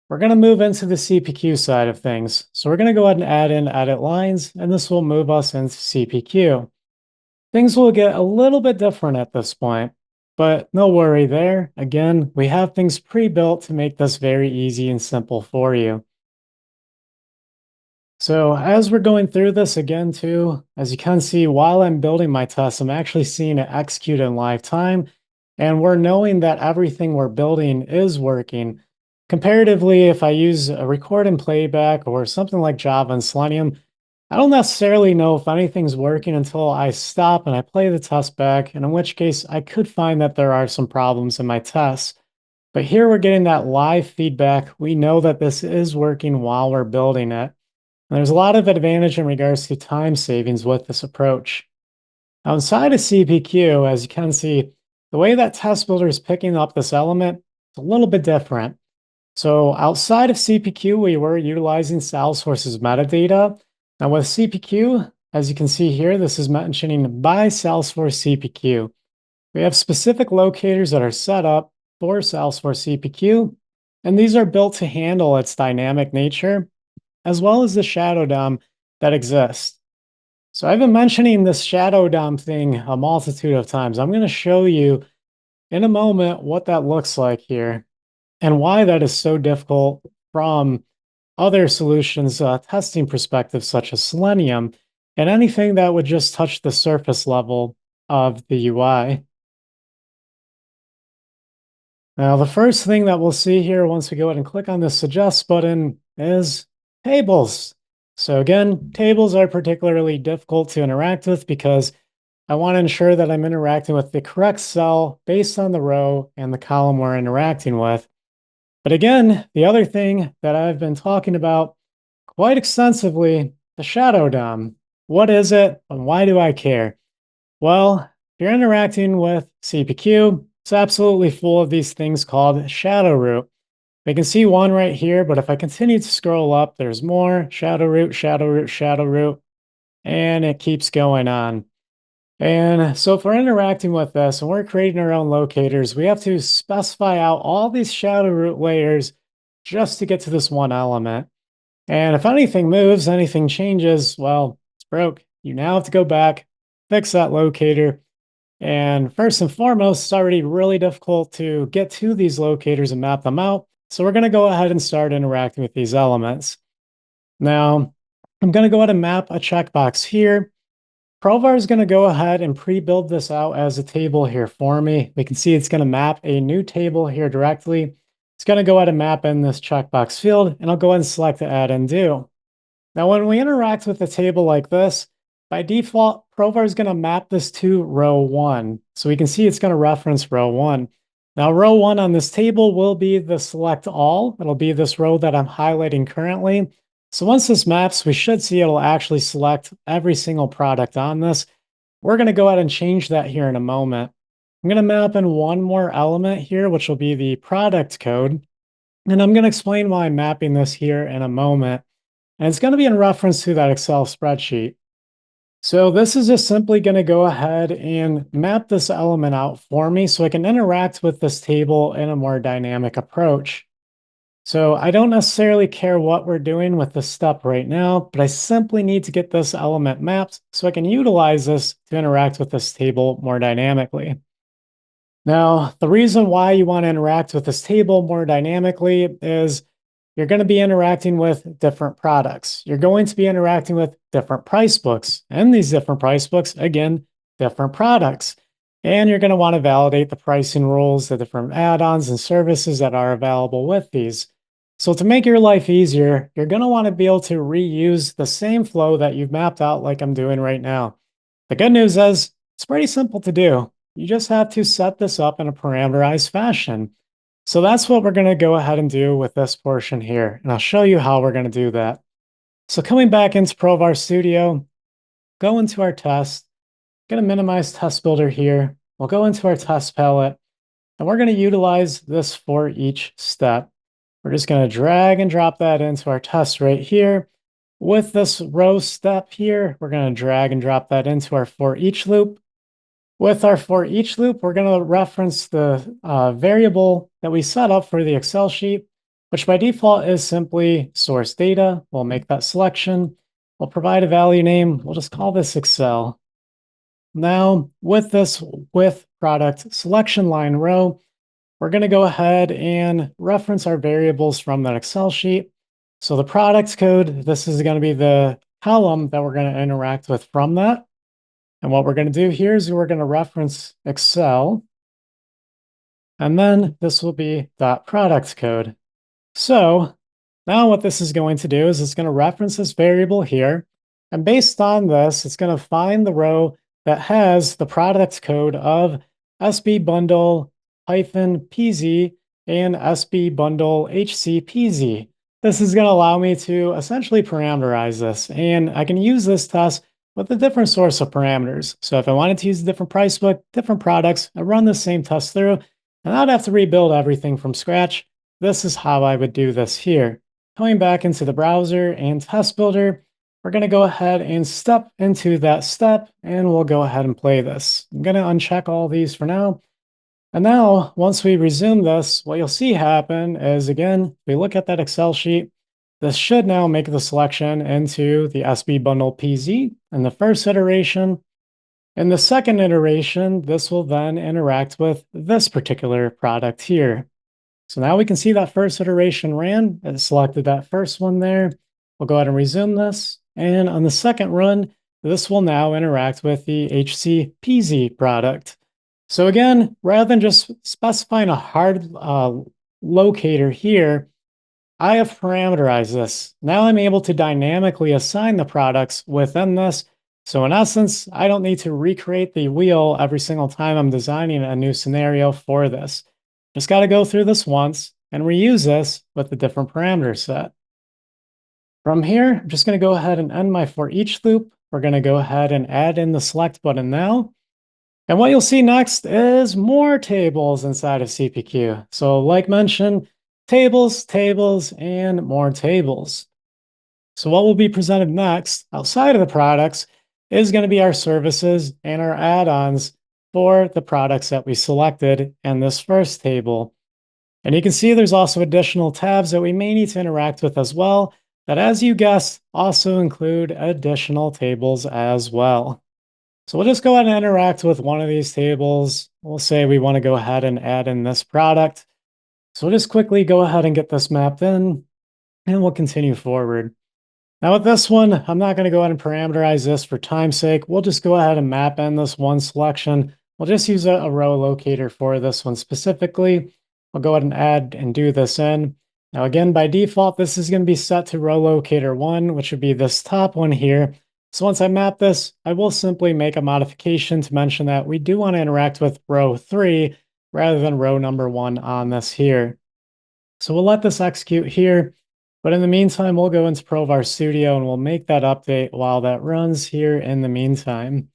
we're going to move into the CPQ side of things. So we're going to go ahead and add in edit lines, and this will move us into CPQ. Things will get a little bit different at this point, but no worry there. Again, we have things pre-built to make this very easy and simple for you. So as we're going through this again too, as you can see, while I'm building my tests, I'm actually seeing it execute in live time. And we're knowing that everything we're building is working. Comparatively, if I use a record and playback or something like Java and Selenium, I don't necessarily know if anything's working until I stop and I play the test back, and in which case I could find that there are some problems in my tests. But here we're getting that live feedback. We know that this is working while we're building it. And there's a lot of advantage in regards to time savings with this approach. Outside of CPQ, as you can see, the way that Test Builder is picking up this element is a little bit different. So outside of CPQ, we were utilizing Salesforce's metadata. Now with CPQ, as you can see here, this is mentioning by Salesforce CPQ. We have specific locators that are set up for Salesforce CPQ, and these are built to handle its dynamic nature, as well as the shadow DOM that exists. So I've been mentioning this shadow DOM thing a multitude of times. I'm going to show you in a moment what that looks like here and why that is so difficult from other solutions testing perspective, such as Selenium, and anything that would just touch the surface level of the UI. Now, the first thing that we'll see here once we go ahead and click on the suggest button is tables. So again, tables are particularly difficult to interact with because I want to ensure that I'm interacting with the correct cell based on the row and the column we're interacting with. But again, the other thing that I've been talking about quite extensively, the shadow DOM. What is it and why do I care? Well, if you're interacting with CPQ, it's absolutely full of these things called shadow root. We can see one right here, but if I continue to scroll up, there's more shadow root, shadow root, shadow root, and it keeps going on. And so if we're interacting with this and we're creating our own locators, we have to specify out all these shadow root layers just to get to this one element. And if anything moves, anything changes, well, it's broke. You now have to go back, fix that locator. And first and foremost, it's already really difficult to get to these locators and map them out. So we're going to go ahead and start interacting with these elements. Now, I'm going to go ahead and map a checkbox here. Provar is going to go ahead and pre-build this out as a table here for me. We can see it's going to map a new table here directly. It's going to go ahead and map in this checkbox field, and I'll go ahead and select the add and do. Now, when we interact with a table like this, by default, Provar is going to map this to row 1. So we can see it's going to reference row 1. Now, row 1 on this table will be the select all. It'll be this row that I'm highlighting currently. So once this maps, we should see it'll actually select every single product on this. We're going to go ahead and change that here in a moment. I'm going to map in one more element here, which will be the product code. And I'm going to explain why I'm mapping this here in a moment. And it's going to be in reference to that Excel spreadsheet. So this is just simply going to go ahead and map this element out for me so I can interact with this table in a more dynamic approach. So I don't necessarily care what we're doing with this step right now, but I simply need to get this element mapped so I can utilize this to interact with this table more dynamically. Now, the reason why you want to interact with this table more dynamically is you're going to be interacting with different products. You're going to be interacting with different price books. And these different price books, again, different products. And you're going to want to validate the pricing rules, the different add-ons and services that are available with these. So to make your life easier, you're going to want to be able to reuse the same flow that you've mapped out like I'm doing right now. The good news is it's pretty simple to do. You just have to set this up in a parameterized fashion. So that's what we're going to go ahead and do with this portion here. And I'll show you how we're going to do that. So coming back into Provar Studio, go into our test, going to minimize test builder here. We'll go into our test palette, and we're going to utilize this for each step. We're just going to drag and drop that into our test right here. With this row step here, we're going to drag and drop that into our for each loop. With our for each loop, we're going to reference the variable that we set up for the Excel sheet, which by default is simply source data. We'll make that selection. We'll provide a value name. We'll just call this Excel. Now, with this with product selection line row, we're going to go ahead and reference our variables from that Excel sheet. So the products code, this is going to be the column that we're going to interact with from that. And what we're going to do here is we're going to reference Excel. And then this will be that product code. So now what this is going to do is it's going to reference this variable here. And based on this, it's going to find the row that has the product code of SB bundle -PZ and SB bundle HCPZ. This is going to allow me to essentially parameterize this. And I can use this test with a different source of parameters. So if I wanted to use a different price book, different products, I run the same test through, and I'd have to rebuild everything from scratch. This is how I would do this here. Going back into the browser and test builder, we're going to go ahead and step into that step, and we'll go ahead and play this. I'm going to uncheck all these for now. And now, once we resume this, what you'll see happen is, again, we look at that Excel sheet. This should now make the selection into the SB bundle PZ in the first iteration. In the second iteration, this will then interact with this particular product here. So now we can see that first iteration ran. It selected that first one there. We'll go ahead and resume this. And on the second run, this will now interact with the HCPZ product. So again, rather than just specifying a hard locator here, I have parameterized this. Now I'm able to dynamically assign the products within this. So in essence, I don't need to recreate the wheel every single time I'm designing a new scenario for this. Just got to go through this once and reuse this with a different parameter set. From here, I'm just going to go ahead and end my for each loop. We're going to go ahead and add in the select button now. And what you'll see next is more tables inside of CPQ. So like mentioned, tables, tables, and more tables. So what will be presented next outside of the products is going to be our services and our add-ons for the products that we selected in this first table. And you can see there's also additional tabs that we may need to interact with as well, that, as you guessed, also include additional tables as well. So we'll just go ahead and interact with one of these tables. We'll say we want to go ahead and add in this product. So we'll just quickly go ahead and get this mapped in, and we'll continue forward. Now with this one, I'm not going to go ahead and parameterize this for time's sake. We'll just go ahead and map in this one selection. We'll just use a row locator for this one specifically. We'll go ahead and add and do this in. Now again, by default, this is going to be set to row locator 1, which would be this top one here. So once I map this, I will simply make a modification to mention that we do want to interact with row 3 rather than row number 1 on this here. So we'll let this execute here. But in the meantime, we'll go into Provar Studio and we'll make that update while that runs here in the meantime.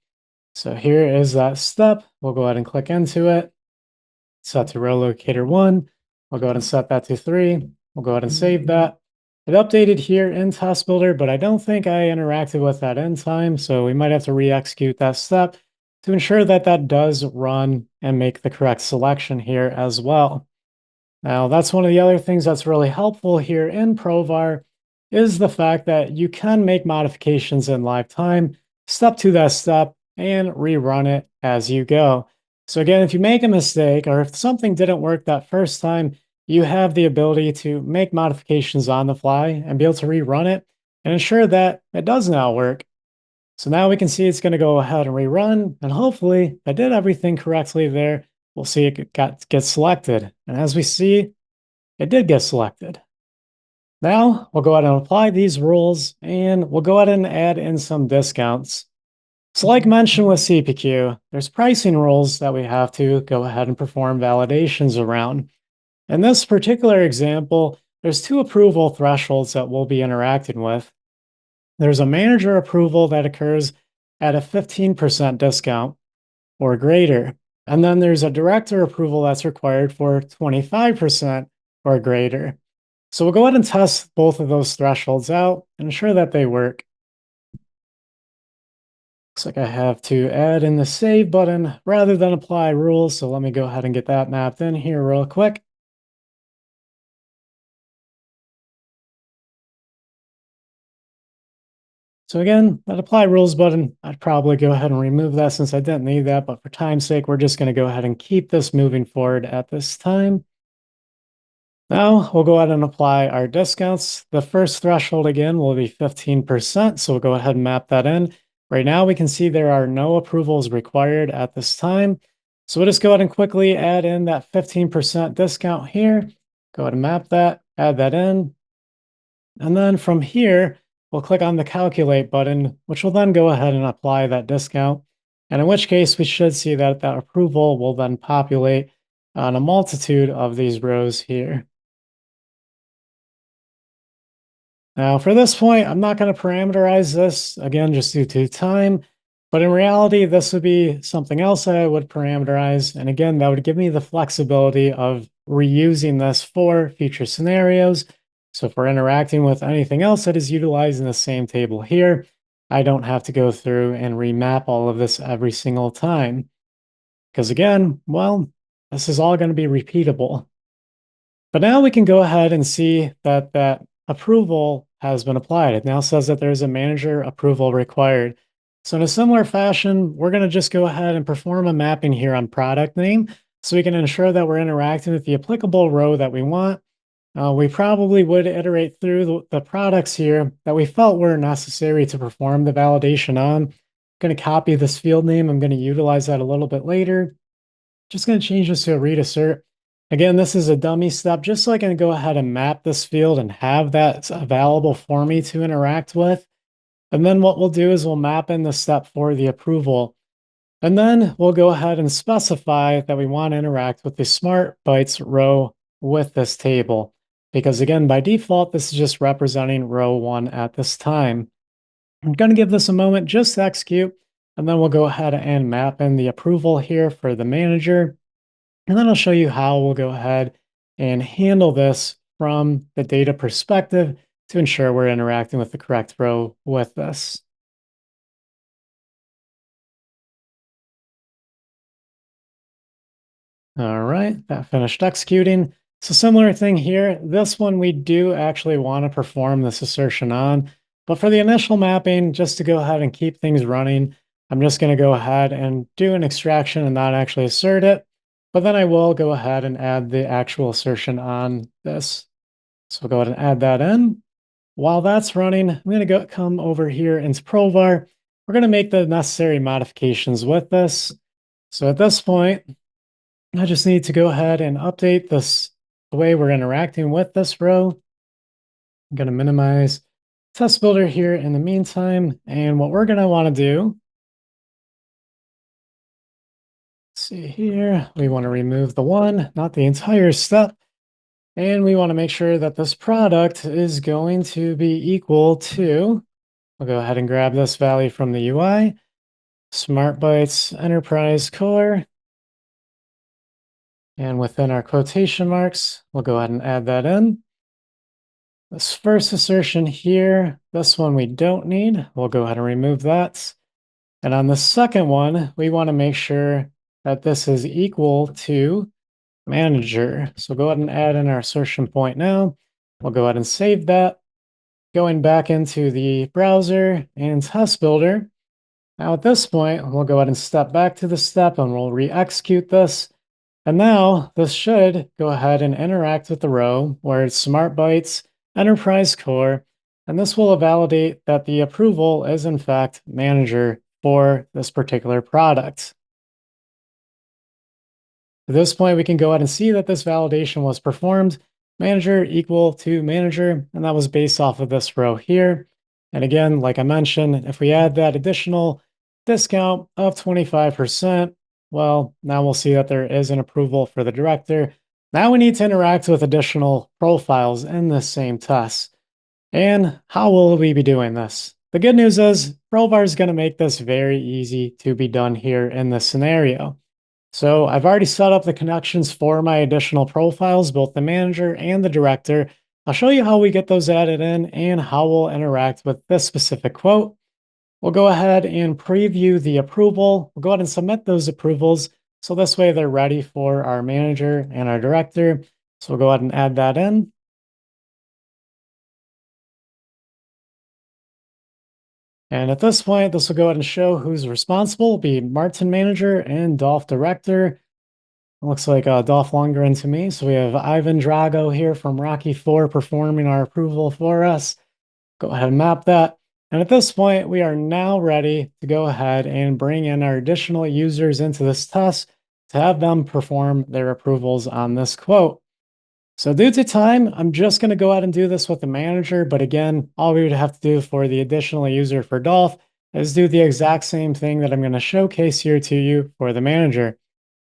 So here is that step. We'll go ahead and click into it. Set to row locator 1. We'll go ahead and set that to 3. We'll go ahead and save that. It updated here in Test Builder, but I don't think I interacted with that in time, so we might have to re-execute that step to ensure that that does run and make the correct selection here as well. Now, that's one of the other things that's really helpful here in Provar is the fact that you can make modifications in live time, step to that step, and rerun it as you go. So again, if you make a mistake or if something didn't work that first time, you have the ability to make modifications on the fly and be able to rerun it and ensure that it does now work. So now we can see it's going to go ahead and rerun, and hopefully I did everything correctly there. We'll see it get selected. And as we see, it did get selected. Now we'll go ahead and apply these rules, and we'll go ahead and add in some discounts. So like mentioned with CPQ, there's pricing rules that we have to go ahead and perform validations around. In this particular example, there's 2 approval thresholds that we'll be interacting with. There's a manager approval that occurs at a 15% discount or greater. And then there's a director approval that's required for 25% or greater. So we'll go ahead and test both of those thresholds out and ensure that they work. Looks like I have to add in the save button rather than apply rules. So let me go ahead and get that mapped in here real quick. So again, that apply rules button, I'd probably go ahead and remove that since I didn't need that, but for time's sake, we're just going to go ahead and keep this moving forward at this time. Now we'll go ahead and apply our discounts. The first threshold again will be 15%, so we'll go ahead and map that in. Right now we can see there are no approvals required at this time. So we'll just go ahead and quickly add in that 15% discount here. Go ahead and map that, add that in. And then from here, we'll click on the calculate button, which will then go ahead and apply that discount. And in which case we should see that that approval will then populate on a multitude of these rows here. Now, for this point, I'm not going to parameterize this, again, just due to time. But in reality, this would be something else that I would parameterize. And again, that would give me the flexibility of reusing this for future scenarios. So if we're interacting with anything else that is utilizing the same table here, I don't have to go through and remap all of this every single time. Because again, well, this is all going to be repeatable. But now we can go ahead and see that that approval has been applied. It now says that there's a manager approval required. So in a similar fashion, we're going to just go ahead and perform a mapping here on product name so we can ensure that we're interacting with the applicable row that we want. We probably would iterate through the products here that we felt were necessary to perform the validation on. I'm going to copy this field name. I'm going to utilize that a little bit later. Just going to change this to a read assert. Again, this is a dummy step, just so I can go ahead and map this field and have that available for me to interact with. And then what we'll do is we'll map in the step for the approval. And then we'll go ahead and specify that we want to interact with the Smart Bytes row with this table. Because again, by default, this is just representing row 1 at this time. I'm going to give this a moment just to execute, and then we'll go ahead and map in the approval here for the manager. And then I'll show you how we'll go ahead and handle this from the data perspective to ensure we're interacting with the correct row with this. All right, that finished executing. So similar thing here. This one we do actually want to perform this assertion on, but for the initial mapping, just to go ahead and keep things running, I'm just going to go ahead and do an extraction and not actually assert it. But then I will go ahead and add the actual assertion on this. So we'll go ahead and add that in. While that's running, I'm going to come over here into Provar. We're going to make the necessary modifications with this. So at this point, I just need to go ahead and update this, the way we're interacting with this row. I'm going to minimize test builder here in the meantime. And what we're going to want to do, let's see here, we want to remove the 1, not the entire step. And we want to make sure that this product is going to be equal to, we'll go ahead and grab this value from the UI, Smart Bytes Enterprise Core. And within our quotation marks, we'll go ahead and add that in. This first assertion here, this one we don't need. We'll go ahead and remove that. And on the second one, we want to make sure that this is equal to manager. So go ahead and add in our assertion point now. We'll go ahead and save that. Going back into the browser and test builder. Now at this point, we'll go ahead and step back to the step and we'll re-execute this. And now this should go ahead and interact with the row where it's Smart Bytes Enterprise Core. And this will validate that the approval is in fact manager for this particular product. At this point, we can go ahead and see that this validation was performed. Manager equal to manager, and that was based off of this row here. And again, like I mentioned, if we add that additional discount of 25%, well, now we'll see that there is an approval for the director. Now we need to interact with additional profiles in this same test. And how will we be doing this? The good news is Provar is going to make this very easy to be done here in this scenario. So I've already set up the connections for my additional profiles, both the manager and the director. I'll show you how we get those added in and how we'll interact with this specific quote. We'll go ahead and preview the approval. We'll go ahead and submit those approvals. So this way they're ready for our manager and our director. So we'll go ahead and add that in. And at this point, this will go ahead and show who's responsible. It'll be Martin Manager and Dolph Director. It looks like Dolph Lundgren to me. So we have Ivan Drago here from Rocky 4 performing our approval for us. Go ahead and map that. And at this point, we are now ready to go ahead and bring in our additional users into this test to have them perform their approvals on this quote. So due to time, I'm just going to go ahead and do this with the manager. But again, all we would have to do for the additional user for Dolph is do the exact same thing that I'm going to showcase here to you for the manager.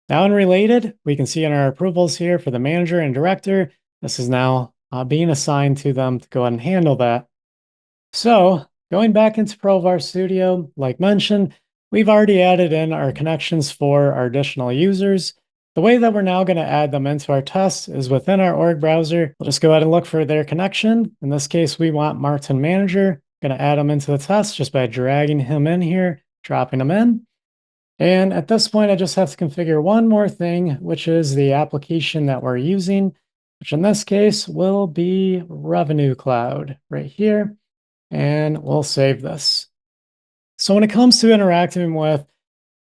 Now in related, we can see in our approvals here for the manager and director, this is now being assigned to them to go ahead and handle that. So going back into Provar Studio, like mentioned, we've already added in our connections for our additional users. The way that we're now going to add them into our test is within our org browser. We'll just go ahead and look for their connection. In this case, we want Martin Manager. Going to add them into the test just by dragging him in here, dropping him in. And at this point, I just have to configure one more thing, which is the application that we're using, which in this case will be Revenue Cloud right here. And we'll save this. So when it comes to interacting with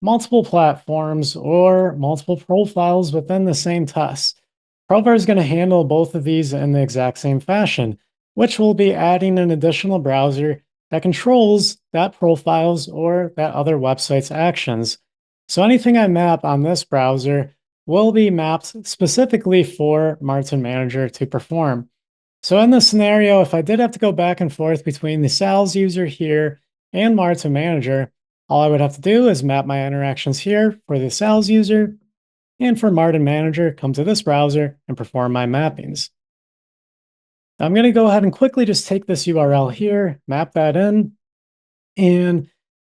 multiple platforms or multiple profiles within the same test, Provar is going to handle both of these in the exact same fashion, which will be adding an additional browser that controls that profiles or that other website's actions. So anything I map on this browser will be mapped specifically for Martin Manager to perform. So in this scenario, if I did have to go back and forth between the sales user here and Martin Manager, all I would have to do is map my interactions here for the sales user, and for Martin Manager, come to this browser and perform my mappings. Now I'm going to go ahead and quickly just take this URL here, map that in, and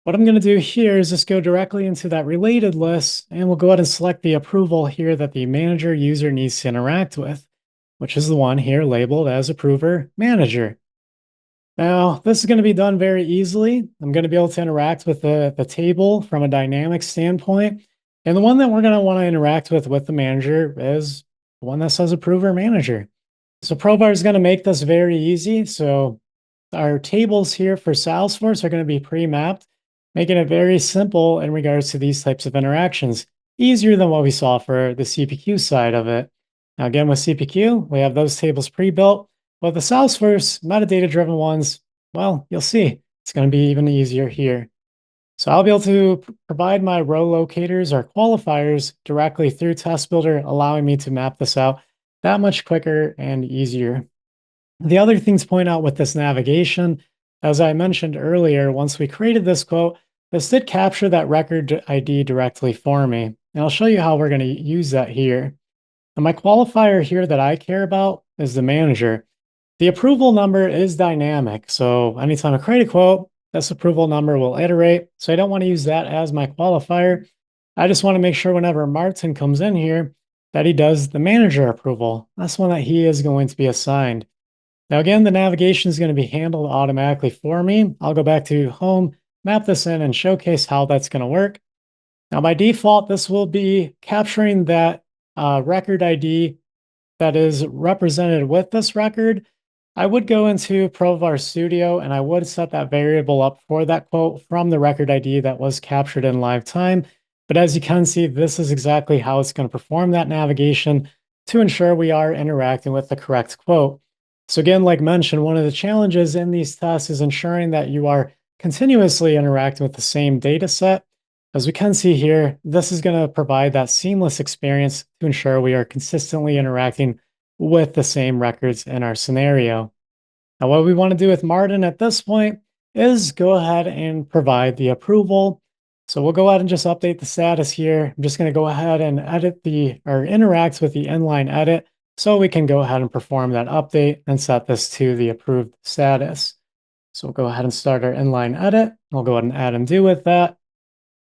what I'm going to do here is just go directly into that related list, and we'll go ahead and select the approval here that the manager user needs to interact with, which is the one here labeled as Approver Manager. Now, this is going to be done very easily. I'm going to be able to interact with the table from a dynamic standpoint. And the one that we're going to want to interact with the manager is the one that says Approver Manager. So Provar is going to make this very easy. So our tables here for Salesforce are going to be pre-mapped, making it very simple in regards to these types of interactions, easier than what we saw for the CPQ side of it. Now, again, with CPQ, we have those tables pre-built. But the Salesforce metadata-driven ones, well, you'll see, it's going to be even easier here. So I'll be able to provide my row locators or qualifiers directly through Test Builder, allowing me to map this out that much quicker and easier. The other thing to point out with this navigation, as I mentioned earlier, once we created this quote, this did capture that record ID directly for me. And I'll show you how we're going to use that here. And my qualifier here that I care about is the manager. The approval number is dynamic. So anytime I create a quote, this approval number will iterate. So I don't want to use that as my qualifier. I just want to make sure whenever Martin comes in here that he does the manager approval. That's one that he is going to be assigned. Now, again, the navigation is going to be handled automatically for me. I'll go back to home, map this in, and showcase how that's going to work. Now, by default, this will be capturing that record ID that is represented with this record. I would go into Provar Studio and I would set that variable up for that quote from the record ID that was captured in live time. But as you can see, this is exactly how it's going to perform that navigation to ensure we are interacting with the correct quote. So again, like mentioned, one of the challenges in these tests is ensuring that you are continuously interacting with the same data set. As we can see here, this is going to provide that seamless experience to ensure we are consistently interacting with the same records in our scenario. Now, what we want to do with Martin at this point is go ahead and provide the approval. So we'll go ahead and just update the status here. I'm just going to go ahead and edit or interact with the inline edit so we can go ahead and perform that update and set this to the approved status. So we'll go ahead and start our inline edit. We'll go ahead and add and do with that.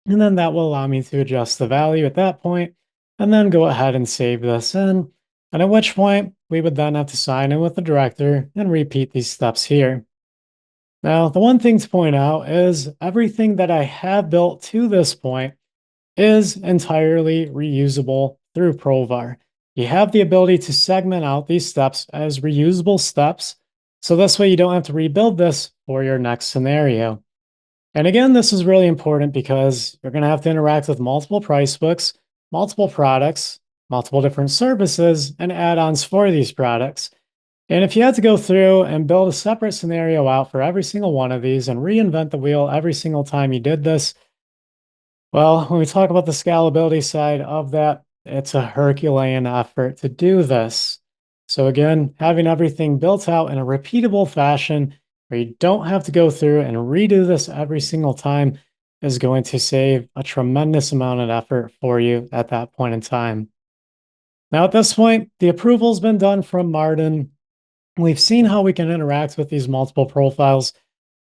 And then that will allow me to adjust the value at that point, and then go ahead and save this in. And at which point, we would then have to sign in with the director and repeat these steps here. Now, the one thing to point out is everything that I have built to this point is entirely reusable through Provar. You have the ability to segment out these steps as reusable steps, so this way you don't have to rebuild this for your next scenario. And again, this is really important because you're going to have to interact with multiple price books, multiple products, multiple different services, and add ons for these products. And if you had to go through and build a separate scenario out for every single one of these and reinvent the wheel every single time you did this, well, when we talk about the scalability side of that, it's a Herculean effort to do this. So again, having everything built out in a repeatable fashion where you don't have to go through and redo this every single time is going to save a tremendous amount of effort for you at that point in time. Now, at this point, the approval's been done from Martin. We've seen how we can interact with these multiple profiles.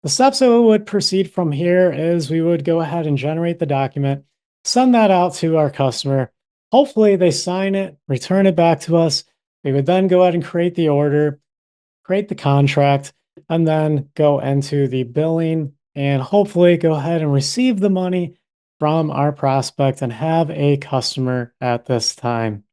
The steps that we would proceed from here is we would go ahead and generate the document, send that out to our customer. Hopefully they sign it, return it back to us. We would then go ahead and create the order, create the contract, and then go into the billing and hopefully go ahead and receive the money from our prospect and have a customer at this time.